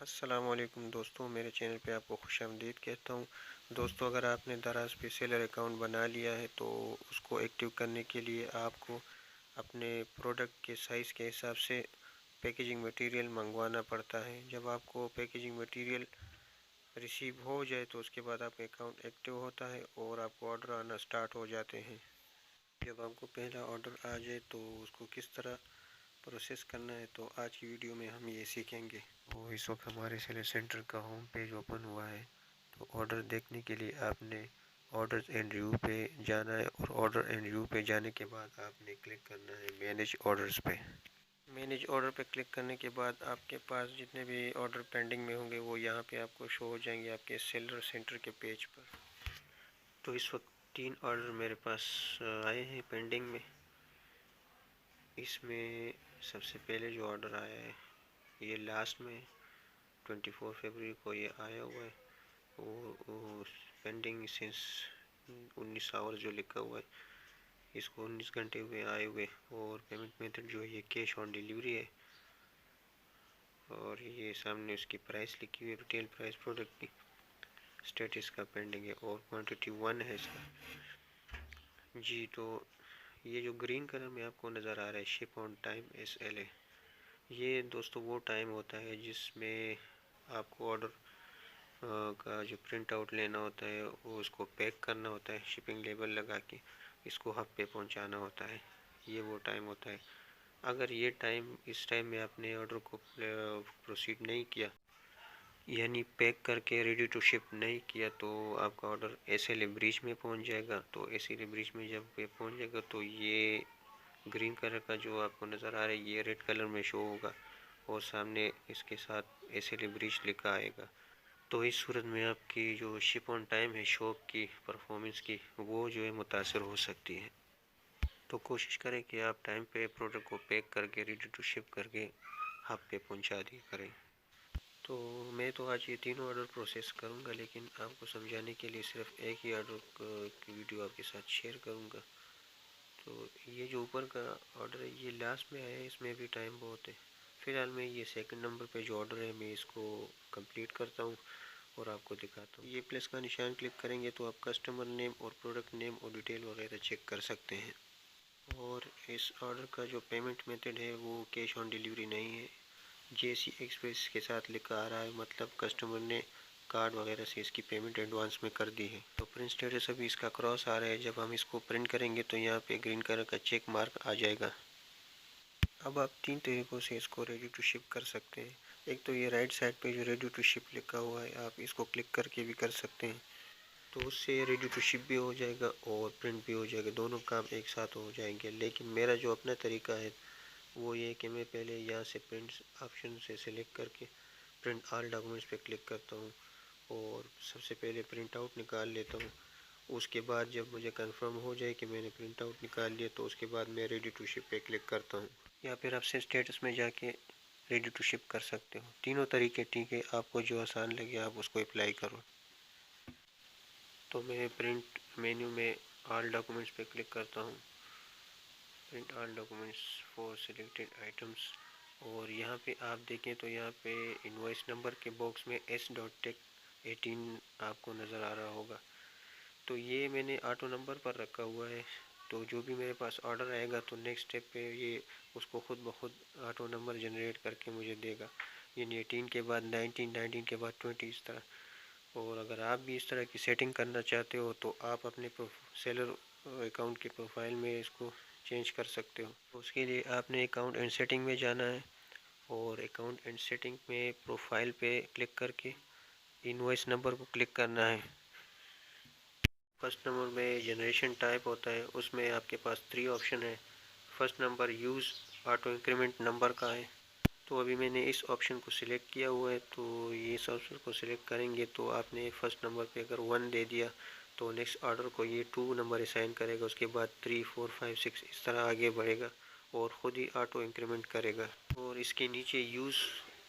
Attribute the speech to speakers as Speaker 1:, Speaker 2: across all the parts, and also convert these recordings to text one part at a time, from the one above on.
Speaker 1: अस्सलाम वालेकुम दोस्तों, मेरे चैनल पे आपको खुशामदीद कहता हूँ। दोस्तों, अगर आपने दराज पे सेलर अकाउंट बना लिया है तो उसको एक्टिव करने के लिए आपको अपने प्रोडक्ट के साइज़ के हिसाब से पैकेजिंग मटेरियल मंगवाना पड़ता है। जब आपको पैकेजिंग मटेरियल रिसीव हो जाए तो उसके बाद आपका अकाउंट एक्टिव होता है और आपको ऑर्डर आना स्टार्ट हो जाते हैं। जब आपको पहला ऑर्डर आ जाए तो उसको किस तरह प्रोसेस करना है तो आज की वीडियो में हम ये सीखेंगे। तो इस वक्त हमारे सेलर सेंटर का होम पेज ओपन हुआ है। तो ऑर्डर देखने के लिए आपने ऑर्डर एंड रिव्यू पे जाना है और ऑर्डर एंड रिव्यू पे जाने के बाद आपने क्लिक करना है मैनेज ऑर्डर्स पे। मैनेज ऑर्डर पे क्लिक करने के बाद आपके पास जितने भी ऑर्डर पेंडिंग में होंगे वो यहाँ पे आपको शो हो जाएंगे आपके सेलर सेंटर के पेज पर। तो इस वक्त 3 ऑर्डर मेरे पास आए हैं पेंडिंग में। इसमें सबसे पहले जो ऑर्डर आया है ये लास्ट में 24 फरवरी को ये आया हुआ है और पेंडिंग सिंस 19 आवर जो लिखा हुआ है, इसको 19 घंटे हुए आए हुए। और पेमेंट मेथड जो है ये कैश ऑन डिलीवरी है और ये सामने उसकी प्राइस लिखी हुई है, रिटेल प्राइस प्रोडक्ट की। स्टेटस का पेंडिंग है और क्वांटिटी 1 है इसका जी। तो ये जो ग्रीन कलर में आपको नज़र आ रहा है शिप ऑन टाइम SLA, ये दोस्तों वो टाइम होता है जिसमें आपको ऑर्डर का जो प्रिंट आउट लेना होता है वो उसको पैक करना होता है, शिपिंग लेबल लगा के इसको हब पे पहुंचाना होता है। ये वो टाइम होता है। अगर ये टाइम इस टाइम में आपने ऑर्डर को प्रोसीड नहीं किया यानी पैक करके रेडी टू शिप नहीं किया तो आपका ऑर्डर SLA ब्रीच में पहुंच जाएगा। तो SLA ब्रीच में जब ये पहुंच जाएगा तो ये ग्रीन कलर का जो आपको नज़र आ रहा है ये रेड कलर में शो होगा और सामने इसके साथ SLA ब्रीच लिखा आएगा। तो इस सूरत में आपकी जो शिप ऑन टाइम है शॉप की परफॉर्मेंस की वो जो है मुतासर हो सकती है। तो कोशिश करें कि आप टाइम पे प्रोडक्ट को पैक करके रेडी टू शिप करके हब पे पहुंचा दिया करें। तो मैं तो आज ये तीनों ऑर्डर प्रोसेस करूंगा, लेकिन आपको समझाने के लिए सिर्फ एक ही ऑर्डर की वीडियो आपके साथ शेयर करूंगा। तो ये जो ऊपर का ऑर्डर है ये लास्ट में आया है, इसमें भी टाइम बहुत है। फ़िलहाल मैं ये सेकंड नंबर पे जो ऑर्डर है मैं इसको कंप्लीट करता हूँ और आपको दिखाता हूँ। ये प्लस का निशान क्लिक करेंगे तो आप कस्टमर नेम और प्रोडक्ट नेम और डिटेल वगैरह चेक कर सकते हैं। और इस ऑर्डर का जो पेमेंट मेथड है वो कैश ऑन डिलीवरी नहीं है, JC एक्सप्रेस के साथ लिखा आ रहा है, मतलब कस्टमर ने कार्ड वगैरह से इसकी पेमेंट एडवांस में कर दी है। तो प्रिंट स्टेटस अभी इसका क्रॉस आ रहा है। जब हम इसको प्रिंट करेंगे तो यहाँ पे ग्रीन कलर का चेक मार्क आ जाएगा। अब आप 3 तरीक़ों से इसको रेडी टू शिप कर सकते हैं। एक तो ये राइट साइड पे जो रेडी टू शिप लिखा हुआ है आप इसको क्लिक करके भी कर सकते हैं, तो उससे रेडी टू शिप भी हो जाएगा और प्रिंट भी हो जाएगा, दोनों काम एक साथ हो जाएंगे। लेकिन मेरा जो अपना तरीका है वो ये है कि मैं पहले यहाँ से प्रिंट ऑप्शन से सिलेक्ट करके प्रिंट ऑल डॉक्यूमेंट्स पे क्लिक करता हूँ और सबसे पहले प्रिंट आउट निकाल लेता हूँ। उसके बाद जब मुझे कंफर्म हो जाए कि मैंने प्रिंट आउट निकाल लिया तो उसके बाद मैं रेडी टू शिप पे क्लिक करता हूँ, या फिर आपसे स्टेटस में जाके रेडी टू शिप कर सकते हो। तीनों तरीके ठीक है, आपको जो आसान लगे आप उसको अप्लाई करो। तो मैं प्रिंट मेन्यू में ऑल डॉक्यूमेंट्स पे क्लिक करता हूँ, print all documents for selected items. और यहाँ पे आप देखें तो यहाँ पे इनवॉइस नंबर के बॉक्स में S.Tech18 आपको नज़र आ रहा होगा। तो ये मैंने ऑटो नंबर पर रखा हुआ है, तो जो भी मेरे पास ऑर्डर आएगा तो नेक्स्ट स्टेप पे ये उसको खुद ब खुद ऑटो नंबर जनरेट करके मुझे देगा, यानी 18 के बाद 19, 19 के बाद 20, इस तरह। और अगर आप भी इस तरह की सेटिंग करना चाहते हो तो आप अपने सेलर अकाउंट के प्रोफाइल में इसको चेंज कर सकते हो। तो उसके लिए आपने अकाउंट एंड सेटिंग में जाना है और अकाउंट एंड सेटिंग में प्रोफाइल पे क्लिक करके इनवॉइस नंबर को क्लिक करना है। फर्स्ट नंबर में जनरेशन टाइप होता है, उसमें आपके पास 3 ऑप्शन है। First number use auto increment number का है, तो अभी मैंने इस ऑप्शन को सिलेक्ट किया हुआ है। तो ये इस ऑप्शन को सिलेक्ट करेंगे तो आपने फर्स्ट नंबर पे अगर 1 दे दिया तो नेक्स्ट ऑर्डर को ये 2 नंबर असाइन करेगा, उसके बाद 3, 4, 5, 6 इस तरह आगे बढ़ेगा और ख़ुद ही ऑटो इंक्रीमेंट करेगा। और इसके नीचे यूज़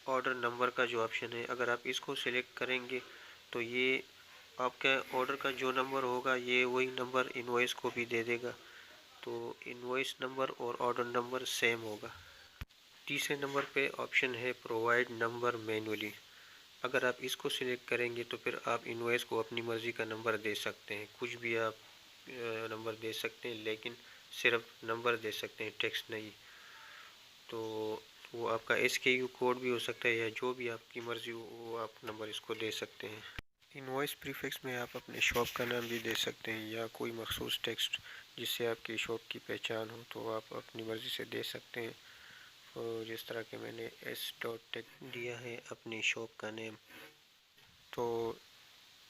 Speaker 1: ऑर्डर नंबर का जो ऑप्शन है, अगर आप इसको सिलेक्ट करेंगे तो ये आपका ऑर्डर का जो नंबर होगा ये वही नंबर इनवॉइस को भी दे देगा, तो इनवॉइस नंबर और ऑर्डर नंबर सेम होगा। तीसरे नंबर पे ऑप्शन है प्रोवाइड नंबर मैन्युअली, अगर आप इसको सिलेक्ट करेंगे तो फिर आप इनवॉइस को अपनी मर्ज़ी का नंबर दे सकते हैं, कुछ भी आप नंबर दे सकते हैं, लेकिन सिर्फ नंबर दे सकते हैं, टेक्स्ट नहीं। तो वो आपका SKU कोड भी हो सकता है या जो भी आपकी मर्ज़ी हो वो आप नंबर इसको दे सकते हैं। इनवॉइस प्रीफिक्स में आप अपने शॉप का नाम भी दे सकते हैं या कोई मखसूस टेक्स्ट जिससे आपकी शॉप की पहचान हो तो आप अपनी मर्ज़ी से दे सकते हैं। और जिस तरह के मैंने S.Tech दिया है अपनी शॉप का नेम, तो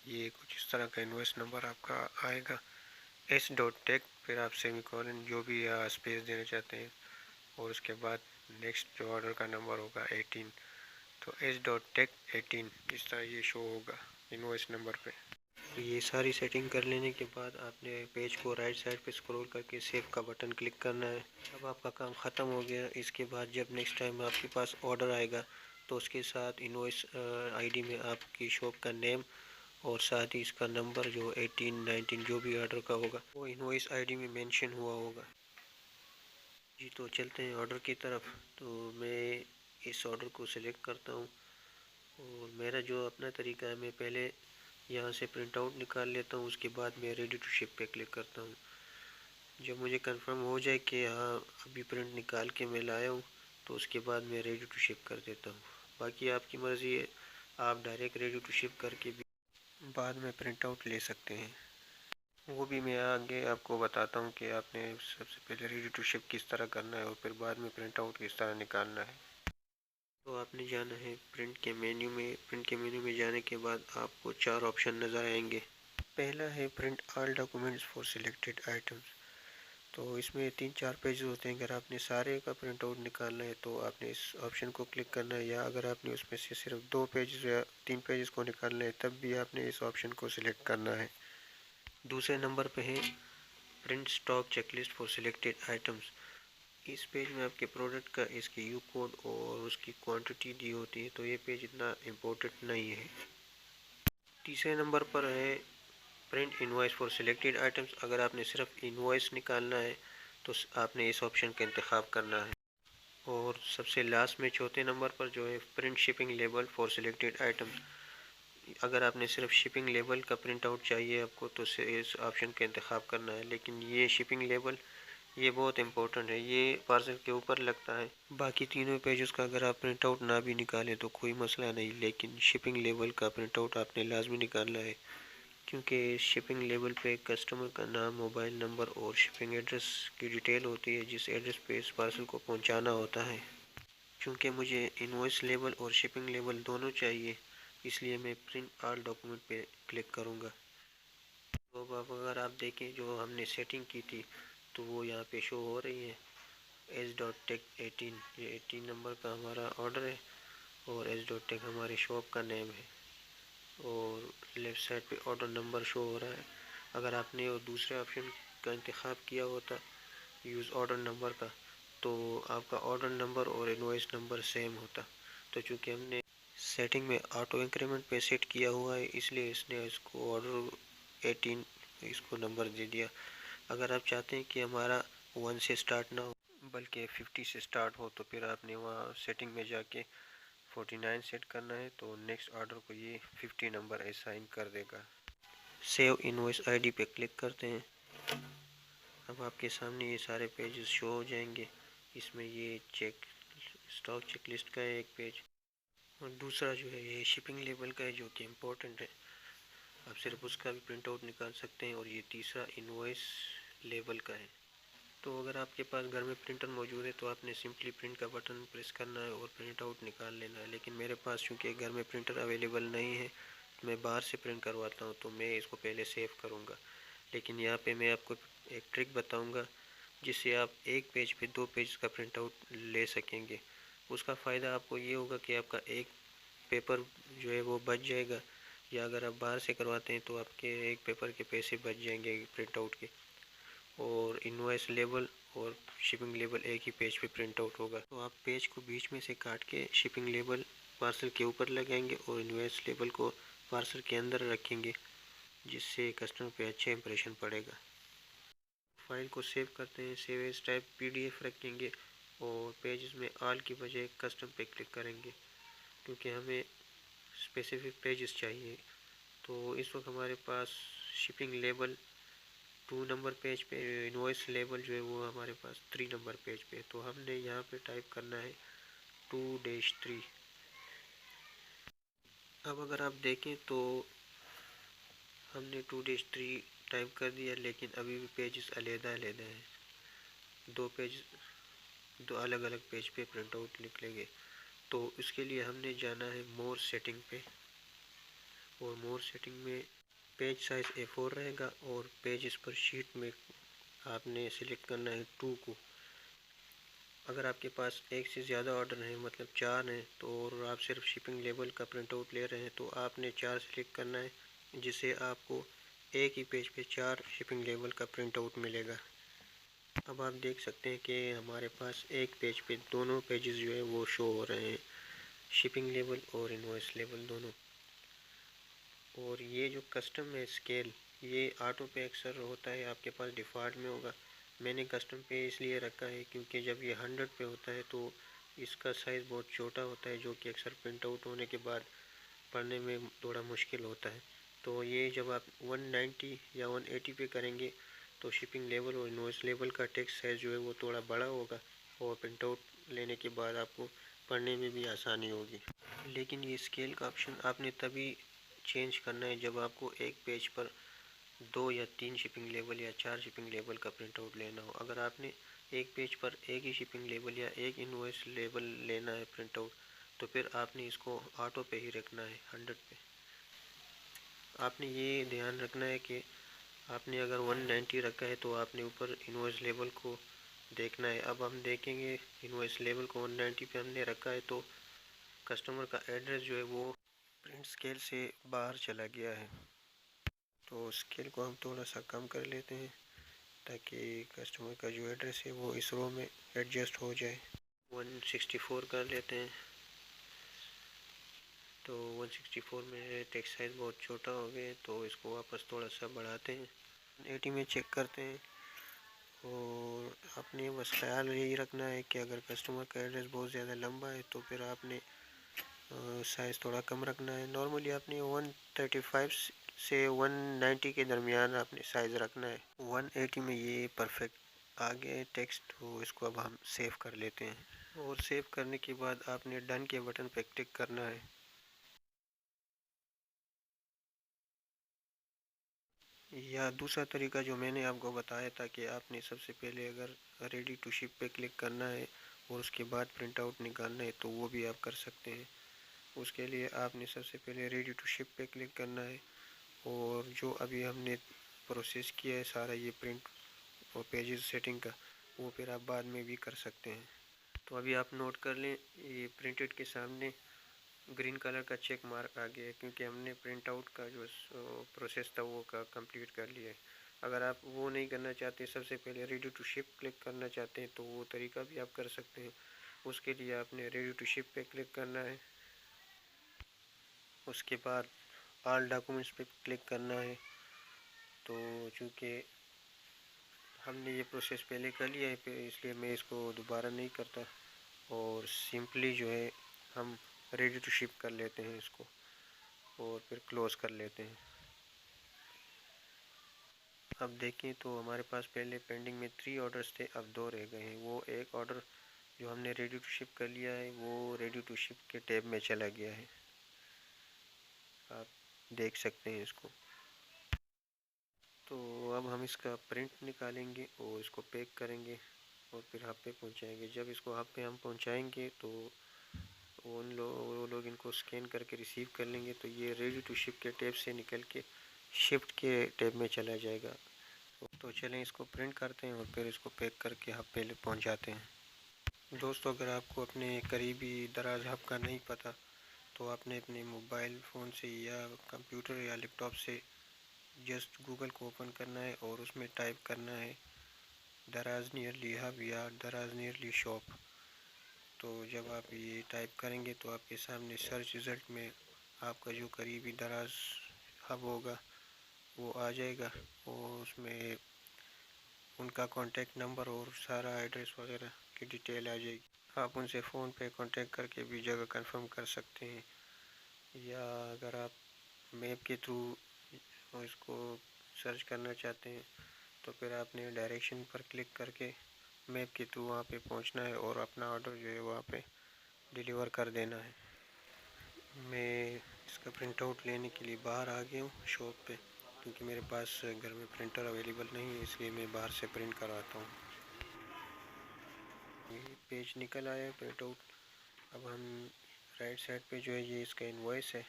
Speaker 1: ये कुछ इस तरह का इनवॉइस नंबर आपका आएगा S.Tech, फिर आप सेमीकोलन जो भी स्पेस देना चाहते हैं और उसके बाद नेक्स्ट जो ऑर्डर का नंबर होगा 18, तो S.Tech 18 इस तरह ये शो होगा इनवॉइस नंबर पे। तो ये सारी सेटिंग कर लेने के बाद आपने पेज को राइट साइड पे स्क्रॉल करके सेव का बटन क्लिक करना है। अब आपका काम ख़त्म हो गया। इसके बाद जब नेक्स्ट टाइम आपके पास ऑर्डर आएगा तो उसके साथ इनवॉइस आईडी में आपकी शॉप का नेम और साथ ही इसका नंबर जो 18, 19 जो भी ऑर्डर का होगा वो इनवॉइस आईडी में मेंशन हुआ होगा। जी, तो चलते हैं ऑर्डर की तरफ। तो मैं इस ऑर्डर को सिलेक्ट करता हूँ और मेरा जो अपना तरीका है, मैं पहले यहाँ से प्रिंट आउट निकाल लेता हूँ, उसके बाद मैं रेडी टू शिप पे क्लिक करता हूँ। जब मुझे कंफर्म हो जाए कि हाँ अभी प्रिंट निकाल के मैं लाया हूँ तो उसके बाद मैं रेडी टू शिप कर देता हूँ। बाकी आपकी मर्ज़ी है, आप डायरेक्ट रेडी टू शिप करके भी बाद में प्रिंट आउट ले सकते हैं। वो भी मैं आगे आपको बताता हूँ कि आपने सबसे पहले रेडी टू शिप किस तरह करना है और फिर बाद में प्रिंट आउट किस तरह निकालना है। तो आपने जाना है प्रिंट के मेन्यू में। प्रिंट के मेन्यू में जाने के बाद आपको 4 ऑप्शन नज़र आएंगे। पहला है print all documents for selected items. तो इसमें 3-4 पेज होते हैं। अगर आपने सारे का प्रिंट आउट निकालना है तो आपने इस ऑप्शन को क्लिक करना है, या अगर आपने उसमें से सिर्फ 2 पेज या 3 पेजेस को निकालना है तब भी आपने इस ऑप्शन को सिलेक्ट करना है। दूसरे नंबर पे है print stock checklist for selected items. इस पेज में आपके प्रोडक्ट का SKU कोड और उसकी क्वांटिटी दी होती है, तो ये पेज इतना इम्पोर्टेंट नहीं है। तीसरे नंबर पर है print invoice for selected items. अगर आपने सिर्फ इनवॉइस निकालना है तो आपने इस ऑप्शन का इंतखाब करना है। और सबसे लास्ट में चौथे नंबर पर जो है print shipping label for selected items. अगर आपने सिर्फ शिपिंग लेबल का प्रिंट आउट चाहिए आपको तो इस ऑप्शन का इंतखाब करना है। लेकिन ये शिपिंग लेबल ये बहुत इंपॉर्टेंट है, ये पार्सल के ऊपर लगता है। बाकी तीनों पेजेस का अगर आप प्रिंट आउट ना भी निकालें तो कोई मसला नहीं, लेकिन शिपिंग लेबल का प्रिंट आउट आपने लाजमी निकालना है, क्योंकि शिपिंग लेबल पे कस्टमर का नाम, मोबाइल नंबर और शिपिंग एड्रेस की डिटेल होती है, जिस एड्रेस पे इस पार्सल को पहुंचाना होता है। क्योंकि मुझे इनवॉइस लेबल और शिपिंग लेबल दोनों चाहिए, इसलिए मैं प्रिंट ऑल डॉक्यूमेंट पे क्लिक करूँगा। तो अब अगर आप देखें जो हमने सेटिंग की थी तो वो यहाँ पे शो हो रही है S.Tech 18। ये 18 नंबर का हमारा ऑर्डर है और S.Tech हमारी शॉप का नेम है और लेफ़्ट साइड पे ऑर्डर नंबर शो हो रहा है। अगर आपने वो दूसरे ऑप्शन का इंतखाब किया होता यूज़ ऑर्डर नंबर का तो आपका ऑर्डर नंबर और इनवॉइस नंबर सेम होता। तो चूँकि हमने सेटिंग में ऑटो इंक्रीमेंट पे सेट किया हुआ है इसलिए इसने इसको ऑर्डर 18 इसको नंबर दे दिया। अगर आप चाहते हैं कि हमारा 1 से स्टार्ट ना हो बल्कि 50 से स्टार्ट हो तो फिर आपने वहाँ सेटिंग में जाके 49 सेट करना है, तो नेक्स्ट ऑर्डर को ये 50 नंबर असाइन कर देगा। सेव इनवॉइस आईडी पे क्लिक करते हैं। अब आपके सामने ये सारे पेजेस शो हो जाएंगे। इसमें ये स्टॉक चेकलिस्ट का है एक पेज और दूसरा जो है ये शिपिंग लेबल का है जो कि इम्पोर्टेंट है, आप सिर्फ उसका भी प्रिंट आउट निकाल सकते हैं। और ये तीसरा इनवॉइस लेबल का है। तो अगर आपके पास घर में प्रिंटर मौजूद है तो आपने सिंपली प्रिंट का बटन प्रेस करना है और प्रिंट आउट निकाल लेना है। लेकिन मेरे पास चूँकि घर में प्रिंटर अवेलेबल नहीं है तो मैं बाहर से प्रिंट करवाता हूँ, तो मैं इसको पहले सेव करूँगा। लेकिन यहाँ पे मैं आपको एक ट्रिक बताऊँगा जिससे आप एक पेज पे 2 पेज का प्रिंट आउट ले सकेंगे। उसका फ़ायदा आपको ये होगा कि आपका एक पेपर जो है वो बच जाएगा, या अगर आप बाहर से करवाते हैं तो आपके एक पेपर के पैसे बच जाएंगे प्रिंट आउट के, और इनवॉइस लेबल और शिपिंग लेबल एक ही पेज पे प्रिंट आउट होगा। तो आप पेज को बीच में से काट के शिपिंग लेबल पार्सल के ऊपर लगाएंगे और इनवॉइस लेबल को पार्सल के अंदर रखेंगे, जिससे कस्टमर पे अच्छा इंप्रेशन पड़ेगा। फाइल को सेव करते हैं। सेव एज टाइप PDF रखेंगे और पेजेस में ऑल की बजाय कस्टम पे क्लिक करेंगे, क्योंकि हमें स्पेसिफिक पेजेस चाहिए। तो इस वक्त हमारे पास शिपिंग लेबल 2 नंबर पेज पे, इनवॉइस लेबल जो है वो हमारे पास 3 नंबर पेज पे। तो हमने यहाँ पे टाइप करना है 2-3। अब अगर आप देखें तो हमने 2-3 टाइप कर दिया, लेकिन अभी भी पेजेस अलग-अलग हैं। दो पेज, दो अलग अलग पेज पे प्रिंट आउट निकलेंगे। तो इसके लिए हमने जाना है मोर सेटिंग पे, और मोर सेटिंग में पेज साइज A4 रहेगा, और पेजेस पर शीट में आपने सिलेक्ट करना है 2 को। अगर आपके पास एक से ज़्यादा ऑर्डर हैं, मतलब 4 हैं, तो और आप सिर्फ शिपिंग लेबल का प्रिंट आउट ले रहे हैं, तो आपने 4 सिलेक्ट करना है, जिससे आपको एक ही पेज पे 4 शिपिंग लेबल का प्रिंट आउट मिलेगा। अब आप देख सकते हैं कि हमारे पास एक पेज पे दोनों पेजेस जो है वो शो हो रहे हैं, शिपिंग लेबल और इनवॉइस लेबल दोनों। और ये जो कस्टम है स्केल, ये ऑटो पे अक्सर होता है, आपके पास डिफ़ॉल्ट में होगा। मैंने कस्टम पे इसलिए रखा है क्योंकि जब ये 100 पे होता है तो इसका साइज़ बहुत छोटा होता है, जो कि अक्सर प्रिंट आउट होने के बाद पढ़ने में थोड़ा मुश्किल होता है। तो ये जब आप 190 या 180 पे करेंगे तो शिपिंग लेबल और इनवॉइस लेबल का टेक्स्ट साइज़ जो है वो थोड़ा बड़ा होगा, और प्रिंट आउट लेने के बाद आपको पढ़ने में भी आसानी होगी। लेकिन ये स्केल का ऑप्शन आपने तभी चेंज करना है जब आपको एक पेज पर 2 या 3 शिपिंग लेबल या 4 शिपिंग लेबल का प्रिंट आउट लेना हो। अगर आपने एक पेज पर एक ही शिपिंग लेबल या एक इनवॉइस लेबल लेना है प्रिंट आउट, तो फिर आपने इसको ऑटो पे ही रखना है 100 पे। आपने ये ध्यान रखना है कि आपने अगर 190 रखा है तो आपने ऊपर इनवॉइस लेबल को देखना है। अब हम देखेंगे इनवॉइस लेबल को 190 पे हमने रखा है तो कस्टमर का एड्रेस जो है वो प्रिंट स्केल से बाहर चला गया है। तो स्केल को हम थोड़ा सा कम कर लेते हैं ताकि कस्टमर का जो एड्रेस है वो इस रो में एडजस्ट हो जाए। 164 कर लेते हैं। तो 164 में टेक्स्ट साइज़ बहुत छोटा हो गया है, तो इसको वापस थोड़ा सा बढ़ाते हैं। 180 में चेक करते हैं। और आपने बस ख्याल यही रखना है कि अगर कस्टमर का एड्रेस बहुत ज़्यादा लंबा है तो फिर आपने साइज़ थोड़ा कम रखना है। नॉर्मली आपने 135 से 190 के दरमियान आपने साइज़ रखना है। 180 में ये परफेक्ट आ गया है टेक्स्ट, तो इसको अब हम सेव कर लेते हैं। और सेव करने के बाद आपने डन के बटन पर क्लिक करना है। या दूसरा तरीका जो मैंने आपको बताया था कि आपने सबसे पहले अगर रेडी टू शिप पे क्लिक करना है और उसके बाद प्रिंट आउट निकालना है तो वो भी आप कर सकते हैं। उसके लिए आपने सबसे पहले रेडी टू शिप पे क्लिक करना है, और जो अभी हमने प्रोसेस किया है सारा ये प्रिंट और पेजेस सेटिंग का, वो फिर आप बाद में भी कर सकते हैं। तो अभी आप नोट कर लें, ये प्रिंटेड के सामने ग्रीन कलर का चेक मार्क आ गया है क्योंकि हमने प्रिंट आउट का जो प्रोसेस था वो कंप्लीट कर लिया है। अगर आप वो नहीं करना चाहते, सबसे पहले रेडी टू शिप क्लिक करना चाहते हैं, तो वो तरीका भी आप कर सकते हैं। उसके लिए आपने रेडी टू शिप पे क्लिक करना है, उसके बाद ऑल डॉक्यूमेंट्स पे क्लिक करना है। तो चूँकि हमने ये प्रोसेस पहले कर लिया है इसलिए मैं इसको दोबारा नहीं करता, और सिंपली जो है हम रेडी टू शिप कर लेते हैं इसको और फिर क्लोज़ कर लेते हैं। अब देखें तो हमारे पास पहले पेंडिंग में 3 ऑर्डर्स थे, अब 2 रह गए हैं। वो एक ऑर्डर जो हमने रेडी टू शिप कर लिया है वो रेडी टू शिप के टैब में चला गया है, आप देख सकते हैं इसको। तो अब हम इसका प्रिंट निकालेंगे और इसको पैक करेंगे और फिर हब पे पहुंचाएंगे। जब इसको हब पे हम पहुंचाएंगे तो वो लोग इनको स्कैन करके रिसीव कर लेंगे, तो ये रेडी टू शिप के टैब से निकल के शिफ्ट के टैब में चला जाएगा। तो चलें इसको प्रिंट करते हैं और फिर इसको पैक करके हब पे पहुंचाते हैं। दोस्तों, अगर आपको अपने करीबी दराज हब का नहीं पता तो आपने अपने मोबाइल फ़ोन से या कंप्यूटर या लैपटॉप से जस्ट गूगल को ओपन करना है और उसमें टाइप करना है दराज नियरली हब या दराज नियरली शॉप। तो जब आप ये टाइप करेंगे तो आपके सामने सर्च रिज़ल्ट में आपका जो करीबी दराज हब होगा वो आ जाएगा, और उसमें उनका कॉन्टेक्ट नंबर और सारा एड्रेस वगैरह की डिटेल आ जाएगी। आप उनसे फ़ोन पे कांटेक्ट करके भी जगह कंफर्म कर सकते हैं। या अगर आप मैप के थ्रू इसको सर्च करना चाहते हैं तो फिर आपने डायरेक्शन पर क्लिक करके मैप के थ्रू वहाँ पे पहुँचना है और अपना ऑर्डर जो है वहाँ पे डिलीवर कर देना है। मैं इसका प्रिंट आउट लेने के लिए बाहर आ गया हूँ शॉप पे, क्योंकि मेरे पास घर में प्रिंटर अवेलेबल नहीं है, इसलिए मैं बाहर से प्रिंट करवाता हूँ। ये पेज निकल आया प्रिंट आउट। अब हम राइट साइड पे जो है ये इसका इनवॉइस है,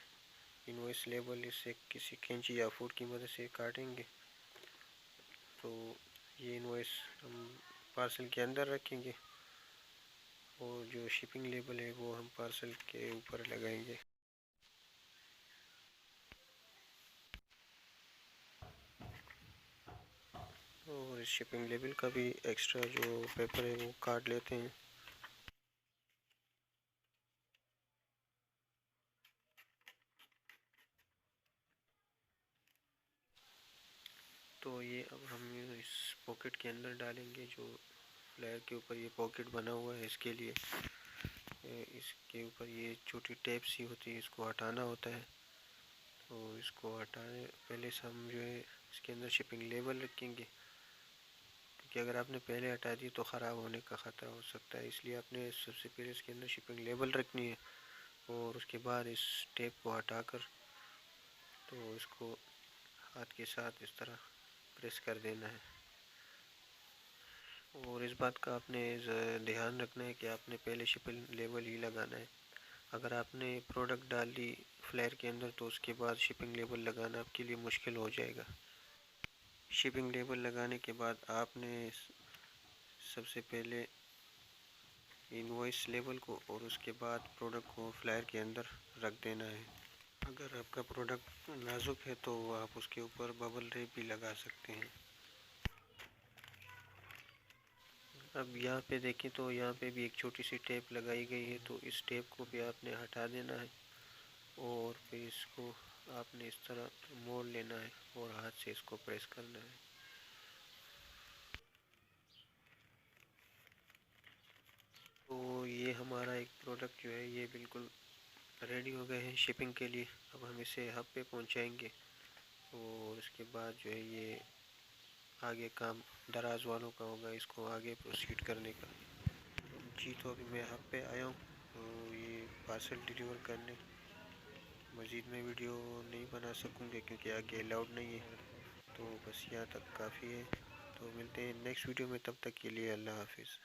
Speaker 1: इनवॉइस लेबल इसे किसी कैंची या फूट की मदद से काटेंगे तो ये इनवॉइस हम पार्सल के अंदर रखेंगे और जो शिपिंग लेबल है वो हम पार्सल के ऊपर लगाएंगे। और इस शिपिंग लेबल का भी एक्स्ट्रा जो पेपर है वो काट लेते हैं। तो ये अब हम इस पॉकेट के अंदर डालेंगे, जो फ्लायर के ऊपर ये पॉकेट बना हुआ है इसके लिए इसके ऊपर ये छोटी टेप सी होती है, इसको हटाना होता है। तो इसको हटाने पहले से हम जो है इसके अंदर शिपिंग लेबल रखेंगे, क्योंकि अगर आपने पहले हटा दी तो ख़राब होने का ख़तरा हो सकता है, इसलिए आपने सबसे पहले इसके अंदर शिपिंग लेबल रखनी है और उसके बाद इस टेप को हटाकर तो इसको हाथ के साथ इस तरह प्रेस कर देना है। और इस बात का आपने ध्यान रखना है कि आपने पहले शिपिंग लेबल ही लगाना है। अगर आपने प्रोडक्ट डाल दी फ्लेयर के अंदर तो उसके बाद शिपिंग लेबल लगाना आपके लिए मुश्किल हो जाएगा। शिपिंग लेबल लगाने के बाद आपने सबसे पहले इनवॉइस लेबल को और उसके बाद प्रोडक्ट को फ्लायर के अंदर रख देना है। अगर आपका प्रोडक्ट नाजुक है तो आप उसके ऊपर बबल रैप भी लगा सकते हैं। अब यहाँ पे देखें तो यहाँ पे भी एक छोटी सी टेप लगाई गई है, तो इस टेप को भी आपने हटा देना है और फिर इसको आपने इस तरह मोड़ लेना है और हाथ से इसको प्रेस करना है। तो ये हमारा एक प्रोडक्ट जो है ये बिल्कुल रेडी हो गए हैं शिपिंग के लिए। अब हम इसे हब पे पहुंचाएंगे और उसके बाद जो है ये आगे काम दराज वालों का होगा इसको आगे प्रोसीड करने का। जी तो अभी मैं हब पे आया हूँ तो ये पार्सल डिलीवर करने। मज़ीद में वीडियो नहीं बना सकूँगा क्योंकि आगे अलाउड नहीं है, तो बस यहाँ तक काफ़ी है। तो मिलते हैं नेक्स्ट वीडियो में, तब तक के लिए अल्लाह हाफिज़।